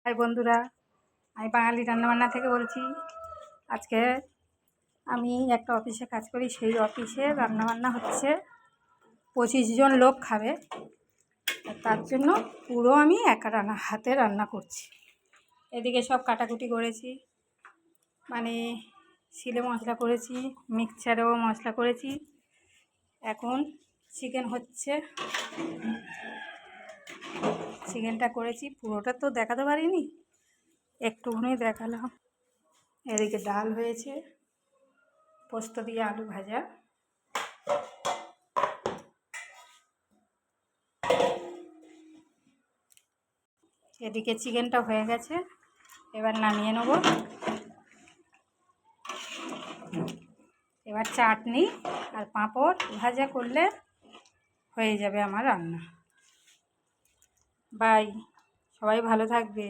High বন্ধুরা, আমি বাঙালি রান্নাবান্না থেকে বলছি। আজকে আমি একটা অফিসে কাজ করি, সেই অফিসে রান্নাবান্না হচ্ছে। 25 জন লোক খাবে, তার জন্য পুরো আমি একা হাতে রান্না করছি। এদিকে সব কাটাকুটি করেছি, মানে শিলে মশলা করেছি, মিক্সচারেও মশলা করেছি। এখন চিকেন হচ্ছে, চিকেনটা করেছি। পুরোটা তো দেখাতে পারিনি, একটুখানি দেখালাম। এদিকে ডাল হয়েছে, পোস্ত দিয়ে আলু ভাজা। এদিকে চিকেনটা হয়ে গেছে, এবার নামিয়ে নেব। এবার চাটনি আর পাঁপড় ভাজা করলে হয়ে যাবে আমার রান্না। বাই, সবাই ভালো থাকবে।